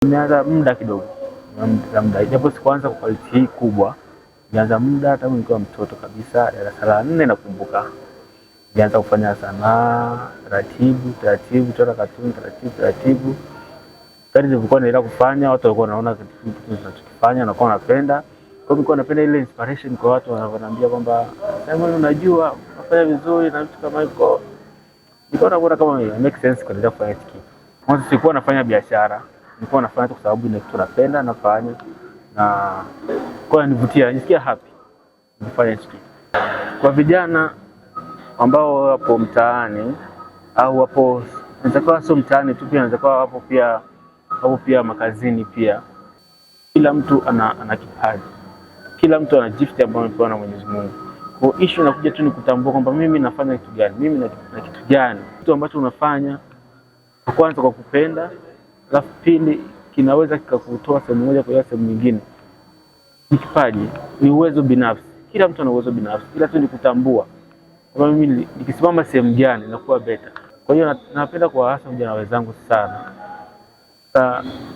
Nimeanza muda kidogo. Muda. Japo sikuanza kwa quality hii kubwa. Nimeanza muda tangu nikiwa mtoto kabisa, darasa la 4 nakumbuka. Nilianza kufanya sanaa, taratibu, kuchora cartoon, taratibu. Kadri nilivyokuwa naendelea kufanya, watu walikuwa wanaona kitu tunachokifanya na kwa wanapenda. Kwa hiyo nilikuwa napenda ile inspiration kwa watu wananiambia kwamba Simon, unajua unafanya vizuri na vitu kama hivyo. Nilikuwa naona kama make sense kuendelea kufanya hiki. Mwanzo sikuwa nafanya biashara, nilikuwa nafanya kwa sababu ni kitu napenda nafanya na kwa nivutia, nisikia happy nifanye hiki. Kwa vijana ambao wapo mtaani au wapo nitakuwa sio mtaani tu, pia nitakuwa wapo pia makazini pia. Kila mtu ana kipaji. Kila mtu ana gift ambayo amepewa na Mwenyezi Mungu. Kwa issue inakuja tu ni kutambua kwamba mimi nafanya kitu gani, mimi na kitu gani. Kitu ambacho unafanya kwa kwanza kwa kupenda, alafu pili kinaweza kikakutoa sehemu moja kwa sehemu nyingine. Ni kipaji, ni uwezo binafsi. Kila mtu ana uwezo binafsi. Kila tu ni kutambua kwamba mimi nikisimama sehemu gani nakuwa better. Kwa hiyo napenda kuwaasa vijana wenzangu sana.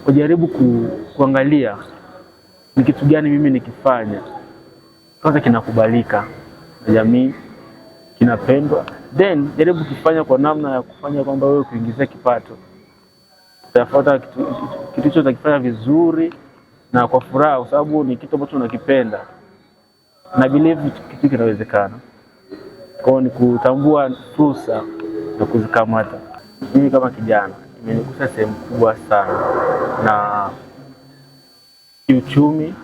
Kujaribu kuangalia ni kitu gani mimi nikifanya kwanza kinakubalika na jamii, kinapendwa, then jaribu kufanya kwa namna ya kufanya kwamba wewe kuingiza kipato. Utafuata kitu hicho utakifanya vizuri na kwa furaha, kwa sababu ni kitu ambacho unakipenda. Na believe kitu kinawezekana. Kwa hiyo ni kutambua fursa na kuzikamata. Mimi kama kijana imenigusa sehemu kubwa sana, na kiuchumi,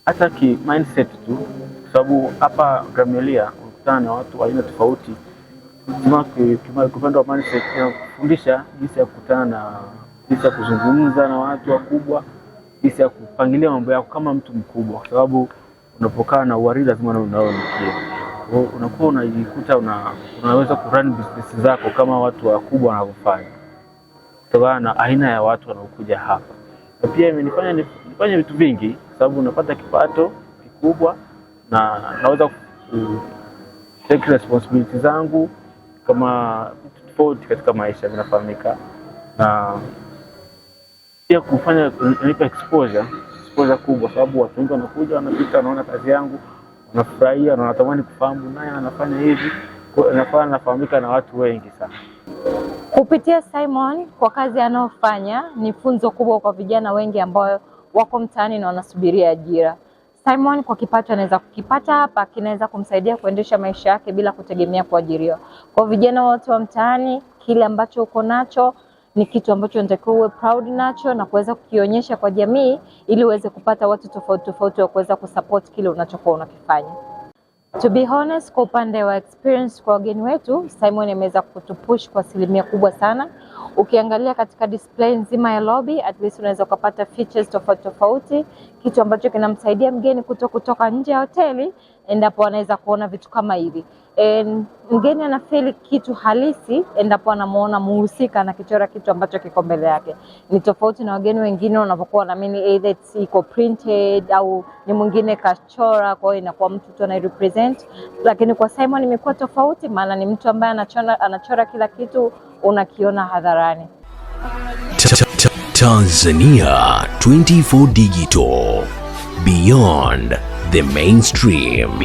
hata ki mindset tu, kwa sababu hapa Gamelia unakutana na watu wa aina tofauti. Kama kupanda mindset na kufundisha jinsi ya kukutana na jinsi ya kuzungumza na watu wakubwa, jinsi ya kupangilia mambo yako kama mtu mkubwa, kwa sababu unapokaa na uwaridi lazima unaonikia. Unakuwa unajikuta unaweza kurun business zako kama watu wakubwa wanavyofanya, kutokana na aina ya watu wanaokuja hapa. Na pia imenifanya nifanye vitu vingi, kwa sababu unapata kipato kikubwa na naweza take responsibility zangu kama vitu tofauti katika maisha vinafahamika. Na pia kufanya nipa exposure kubwa, sababu watu wengi wanakuja, wanapita, wanaona kazi yangu, wanafurahia na wanatamani kufahamu naye anafanya hivi. Kwa nafahamika na watu wengi sana. Kupitia Simon kwa kazi anayofanya ni funzo kubwa kwa vijana wengi ambao wako mtaani na wanasubiria ajira. Simon kwa kipato anaweza kukipata hapa, kinaweza kumsaidia kuendesha maisha yake bila kutegemea kuajiriwa. Kwa vijana wote wa mtaani, kile ambacho uko nacho ni kitu ambacho unatakiwa uwe proud nacho na kuweza kukionyesha kwa jamii, ili uweze kupata watu tofauti wa kuweza kusupport kile unachokuwa unakifanya. To be honest, kwa upande wa experience kwa wageni wetu, Simon ameweza kutupush kwa asilimia kubwa sana. Ukiangalia katika display nzima ya lobby, at least unaweza kupata features tofauti, kitu ambacho kinamsaidia mgeni kutoka nje ya hoteli endapo anaweza kuona vitu kama hivi. Mgeni anafeel kitu halisi endapo anamuona muhusika na kichora kitu ambacho kiko mbele yake. Ni tofauti na wageni wengine wanapokuwa wanaamini either it's iko printed au ni mwingine kachora, kwa hiyo inakuwa mtu tu anarepresent. Lakini kwa Simon imekuwa tofauti, maana ni mtu ambaye anachora kila kitu unakiona hadharani. Tanzania 24 Digital, beyond the mainstream.